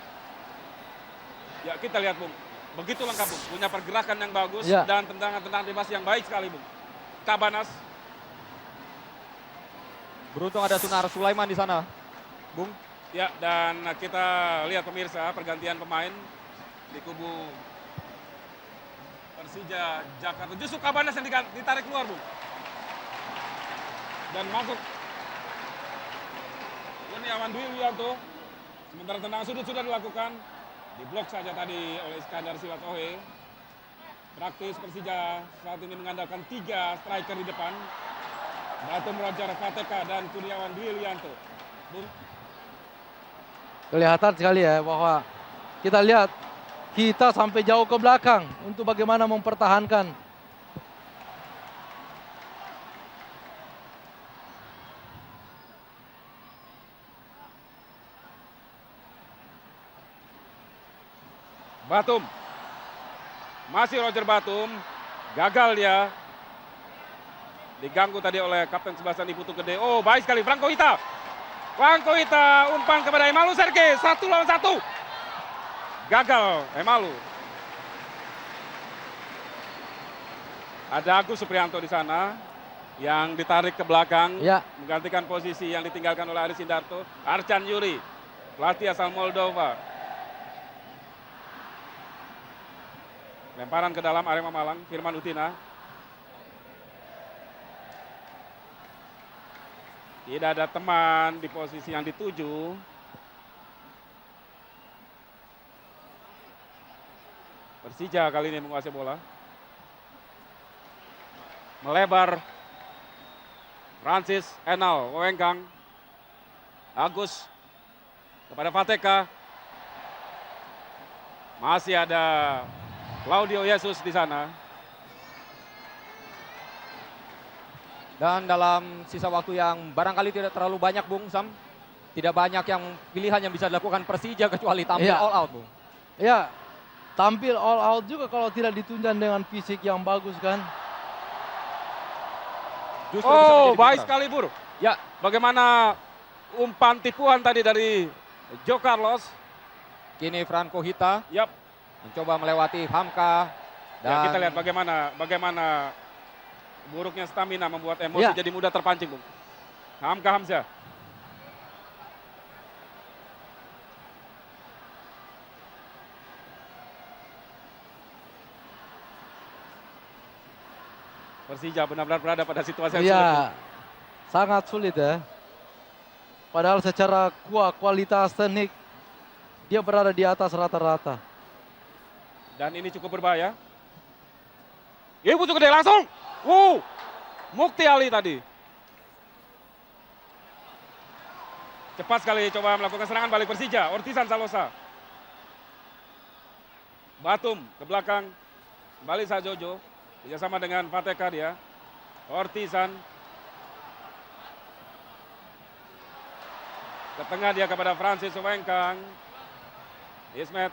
[SPEAKER 2] Ya, kita lihat, Bung. Begitu lengkap, Bung. Punya pergerakan yang bagus
[SPEAKER 3] Ya.
[SPEAKER 2] dan tendangan-tendangan bebas yang baik sekali, Bung. Tabanas.
[SPEAKER 1] Beruntung ada Sunar Sulaiman di sana, Bung.
[SPEAKER 2] Ya, dan kita lihat pemirsa pergantian pemain di kubu Persija Jakarta. Justru Tabanas yang ditarik keluar, Bung. Dan masuk Kurniawan Dwi Yulianto. Sementara tendangan sudut sudah dilakukan. Diblok saja tadi oleh Iskandar Siwatohe. Praktis Persija saat ini mengandalkan 3 striker di depan. Batum Roger, Fateka, dan Kurniawan Dwi Yulianto. Bung.
[SPEAKER 3] Kelihatan sekali ya bahwa kita lihat kita sampai jauh ke belakang untuk bagaimana mempertahankan.
[SPEAKER 2] Batum. Masih Roger Batum. Gagal dia. Diganggu tadi oleh Kapten Sebastian Iputu Gede. Oh, baik sekali Franco Hita. Franco Hita umpan kepada Emalu Sergei. 1 lawan 1. Gagal Emalu. Ada Agus Supriyanto di sana yang ditarik ke belakang.
[SPEAKER 3] Ya.
[SPEAKER 2] Menggantikan posisi yang ditinggalkan oleh Aris Indarto. Arcan Yuri. Pelatih asal Moldova. Lemparan ke dalam Arema Malang, Firman Utina. Tidak ada teman di posisi yang dituju. Persija kali ini menguasai bola. Melebar. Francis, Enal, Wengkang. Agus kepada Fateka. Masih ada Claudio Yesus di sana.
[SPEAKER 1] Dan dalam sisa waktu yang barangkali tidak terlalu banyak, Bung Sam. Tidak banyak yang pilihan yang bisa dilakukan Persija kecuali tampil
[SPEAKER 3] Iya.
[SPEAKER 1] all out, Bung.
[SPEAKER 3] Ya, tampil all out juga kalau tidak ditunjang dengan fisik yang bagus kan.
[SPEAKER 1] Justru bisa
[SPEAKER 2] Oh,
[SPEAKER 1] menjadi
[SPEAKER 2] baik
[SPEAKER 1] bintang.
[SPEAKER 2] sekali, Bur.
[SPEAKER 1] Ya,
[SPEAKER 2] Bagaimana umpan tipuan tadi dari Joe Carlos.
[SPEAKER 1] kini Franco Hita
[SPEAKER 2] Yap.
[SPEAKER 1] mencoba melewati Hamka. Dan
[SPEAKER 2] Ya, kita lihat bagaimana buruknya stamina membuat emosi
[SPEAKER 3] Ya.
[SPEAKER 2] jadi mudah terpancing, Bung. Hamka Hamzah. Persija benar-benar berada pada situasi yang sulit, Bung.
[SPEAKER 3] Iya, sangat sulit ya. Padahal secara kualitas teknik dia berada di atas rata-rata.
[SPEAKER 2] Dan ini cukup berbahaya. Ibu cukup gede langsung. Mukti Ali tadi. Cepat sekali coba melakukan serangan balik Persija. Ortisan Salosa. Batum ke belakang. Kembali Sajojo. Kerjasama dengan Fateka dia. Ortisan. Ke tengah dia kepada Francis Wengkang. Ismet.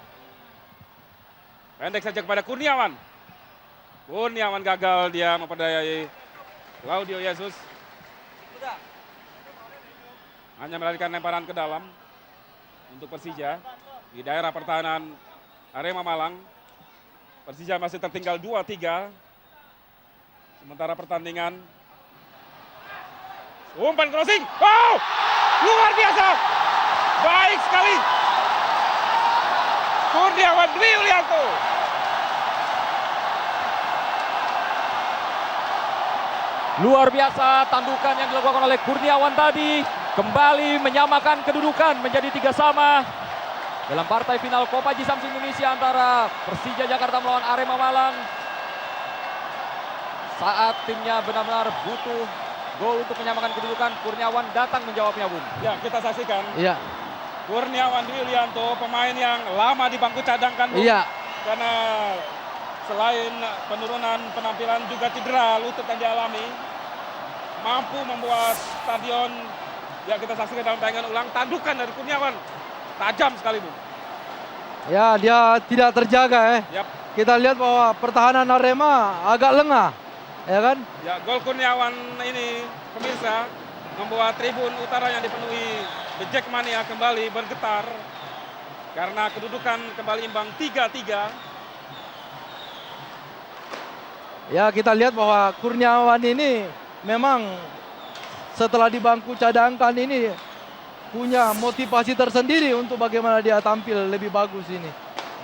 [SPEAKER 2] Pendek saja kepada Kurniawan. Kurniawan gagal dia memperdayai Claudio Yesus. Hanya melarikan lemparan ke dalam untuk Persija. Di daerah pertahanan Arema Malang. Persija masih tertinggal 2-3. Sementara pertandingan. Umpan crossing. Oh! Luar biasa. Baik sekali. Kurniawan Dwi Yulianto.
[SPEAKER 1] luar biasa tandukan yang dilakukan oleh Kurniawan tadi. Kembali menyamakan kedudukan menjadi 3 sama. dalam partai final Kopaji Samsu Indonesia antara Persija Jakarta melawan Arema Malang. Saat timnya benar-benar butuh gol untuk menyamakan kedudukan, Kurniawan datang menjawabnya, Bung.
[SPEAKER 2] Ya, kita saksikan.
[SPEAKER 3] Iya.
[SPEAKER 2] Kurniawan Dwilianto, pemain yang lama di bangku cadangkan, Bung.
[SPEAKER 3] Iya.
[SPEAKER 2] Karena selain penurunan penampilan juga cedera lutut yang dialami, mampu membuat stadion, ya kita saksikan dalam tayangan ulang, tandukan dari Kurniawan tajam sekali, Bung.
[SPEAKER 3] Ya, dia tidak terjaga
[SPEAKER 2] Yap.
[SPEAKER 3] Kita lihat bahwa pertahanan Arema agak lengah, ya kan?
[SPEAKER 2] Ya, gol Kurniawan ini pemirsa membuat tribun utara yang dipenuhi The Jackmania kembali bergetar karena kedudukan kembali imbang 3-3.
[SPEAKER 3] Ya, kita lihat bahwa Kurniawan ini memang setelah di bangku cadangkan ini punya motivasi tersendiri untuk bagaimana dia tampil lebih bagus ini.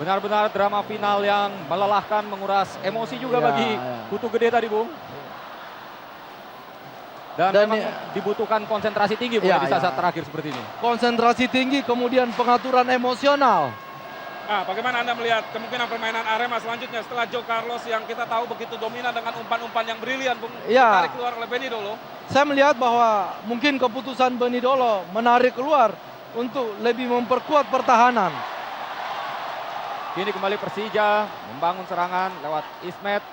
[SPEAKER 1] Benar-benar drama final yang melelahkan, menguras emosi juga
[SPEAKER 3] Ya,
[SPEAKER 1] bagi
[SPEAKER 3] ya.
[SPEAKER 1] Putu Gede tadi, Bung. Dan memang dibutuhkan konsentrasi tinggi, Bung,
[SPEAKER 3] Ya,
[SPEAKER 1] di saat-saat
[SPEAKER 3] ya.
[SPEAKER 1] terakhir seperti ini.
[SPEAKER 3] Konsentrasi tinggi, kemudian pengaturan emosional.
[SPEAKER 2] Nah, bagaimana Anda melihat kemungkinan permainan Arema selanjutnya setelah Joe Carlos yang kita tahu begitu dominan dengan umpan-umpan yang brilian, Bung,
[SPEAKER 3] Ya.
[SPEAKER 2] ditarik keluar oleh Benny Dolo.
[SPEAKER 3] Saya melihat bahwa mungkin keputusan Benny Dolo menarik keluar untuk lebih memperkuat pertahanan.
[SPEAKER 1] Kini kembali Persija membangun serangan lewat Ismet.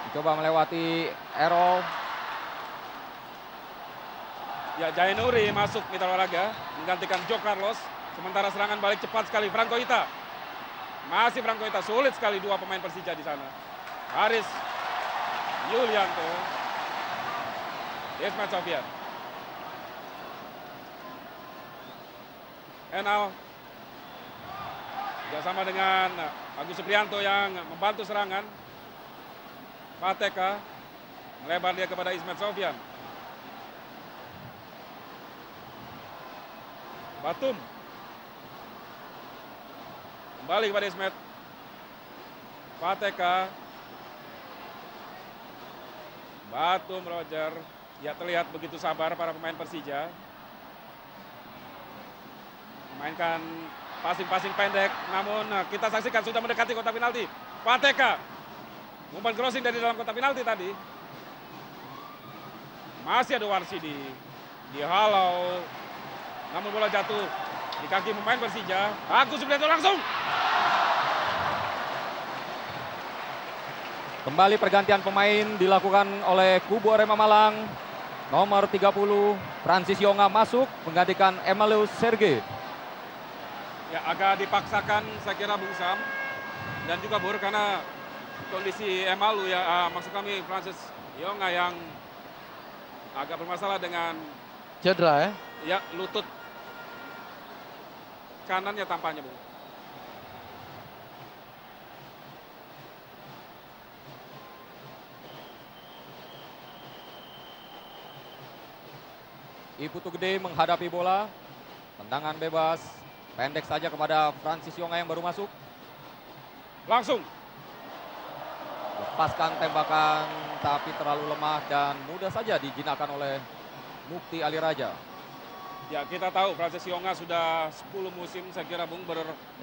[SPEAKER 1] Dicoba melewati Errol.
[SPEAKER 2] Ya, Jainuri masuk Mitra Olahraga menggantikan Joe Carlos. Sementara serangan balik cepat sekali Franco Ita. Masih Franco Ita, sulit sekali dua pemain Persija di sana. Haris Yulianto. Ismet Sofian. Enal bersama dengan Agus Supriyanto yang membantu serangan. Fateka melebar dia kepada Ismet Sofian. Batum kembali kepada Ismet. Fateka. Batum Roger. Ya, terlihat begitu sabar para pemain Persija. Memainkan passing-passing pendek, namun kita saksikan sudah mendekati kotak penalti. Fateka umpan crossing dari dalam kotak penalti tadi. Masih ada Warsidi dihalau, namun bola jatuh di kaki pemain Persija. Agus Supriyanto langsung.
[SPEAKER 1] Kembali pergantian pemain dilakukan oleh kubu Arema Malang. Nomor 30 Francis Yonga masuk menggantikan Emilius Serge.
[SPEAKER 2] Ya, agak dipaksakan saya kira Bung Sam dan juga Bur, karena kondisi Emalu ya, maksud kami Francis Yonga yang agak bermasalah dengan
[SPEAKER 3] Cedera
[SPEAKER 2] ya lutut kanannya tampaknya, Bung.
[SPEAKER 1] Putu Gede menghadapi bola. Tendangan bebas. Pendek saja kepada Francis Yonga yang baru masuk.
[SPEAKER 2] Langsung.
[SPEAKER 1] Lepaskan tembakan tapi terlalu lemah dan mudah saja dijinakkan oleh Mukti Ali Raja.
[SPEAKER 2] Ya, kita tahu Francis Yonga sudah 10 musim saya kira Bung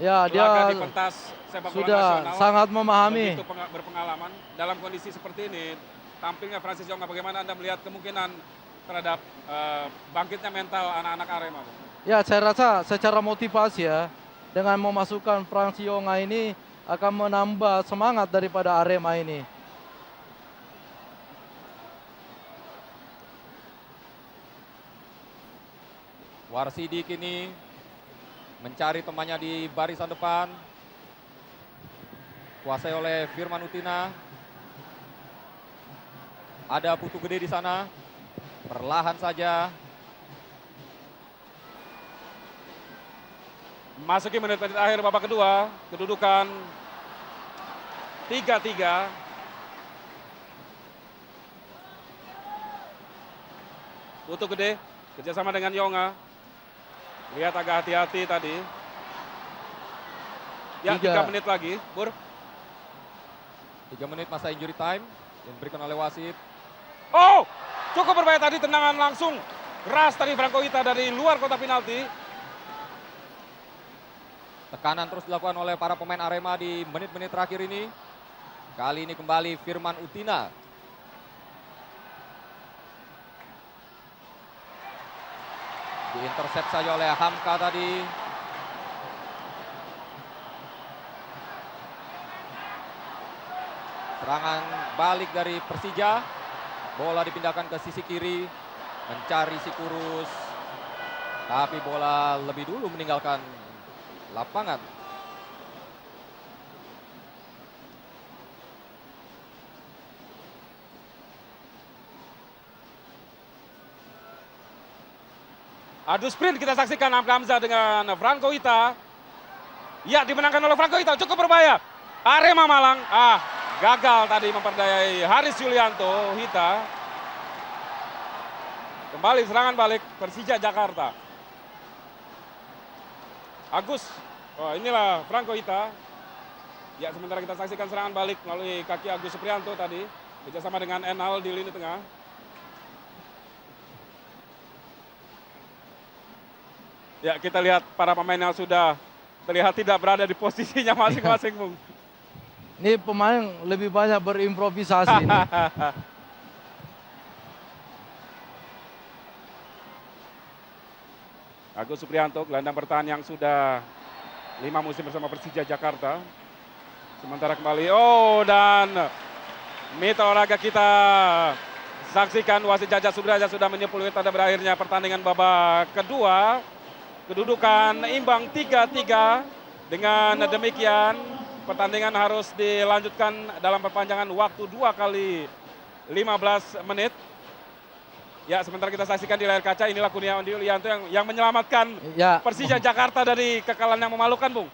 [SPEAKER 3] Ya,
[SPEAKER 2] berlaga
[SPEAKER 3] dia
[SPEAKER 2] di pentas sepak bola
[SPEAKER 3] sudah
[SPEAKER 2] nasional.
[SPEAKER 3] sangat memahami.
[SPEAKER 2] Begitu berpengalaman dalam kondisi seperti ini. Tampilnya Francis Yonga, bagaimana Anda melihat kemungkinan terhadap bangkitnya mental anak-anak Arema, Bung?
[SPEAKER 3] Ya, saya rasa secara motivasi ya, dengan memasukkan Francis Yonga ini akan menambah semangat daripada Arema ini.
[SPEAKER 1] Warsidi kini mencari temannya di barisan depan. Kuasai oleh Firman Utina. Ada Putu Gede di sana. Perlahan saja.
[SPEAKER 2] Masuki menit-menit akhir babak kedua, kedudukan 3-3. Putu Gede kerjasama dengan Yonga. Lihat agak hati-hati tadi. Ya, 3 menit lagi, Bur.
[SPEAKER 1] 3 menit masa injury time yang diberikan oleh wasit.
[SPEAKER 2] Oh, cukup berbahaya tadi, tendangan langsung keras tadi Franco Ita dari luar kotak penalti.
[SPEAKER 1] Tekanan terus dilakukan oleh para pemain Arema di menit-menit terakhir ini. Kali ini kembali Firman Utina. Diintercept saja oleh Hamka tadi. Serangan balik dari Persija. Bola dipindahkan ke sisi kiri. Mencari si Kurus. Tapi bola lebih dulu meninggalkan lapangan.
[SPEAKER 2] Adu sprint kita saksikan Hamka Hamzah dengan Franco Hita. Ya, dimenangkan oleh Franco Hita, cukup berbahaya. Arema Malang, gagal tadi memperdayai Haris Yulianto. Hita. Kembali serangan balik Persija Jakarta. Agus, inilah Franco Hita. Ya, sementara kita saksikan serangan balik melalui kaki Agus Suprianto tadi. Kerjasama dengan Enal di lini tengah. Ya, kita lihat para pemain yang sudah terlihat tidak berada di posisinya masing-masing, Bung.
[SPEAKER 3] Ini pemain lebih banyak berimprovisasi ini.
[SPEAKER 2] Agus Suprianto, gelandang bertahan yang sudah 5 musim bersama Persija Jakarta. Sementara kembali, dan mitra olahraga kita saksikan wasit Jaja Sudraja sudah menyepuluhi tanda berakhirnya pertandingan babak kedua. Kedudukan imbang 3-3. Dengan demikian pertandingan harus dilanjutkan dalam perpanjangan waktu 2 kali 15 menit. Ya, sementara kita saksikan di layar kaca, inilah Kurniawan Yulianto yang menyelamatkan Persija Jakarta dari kekalahan yang memalukan, Bung.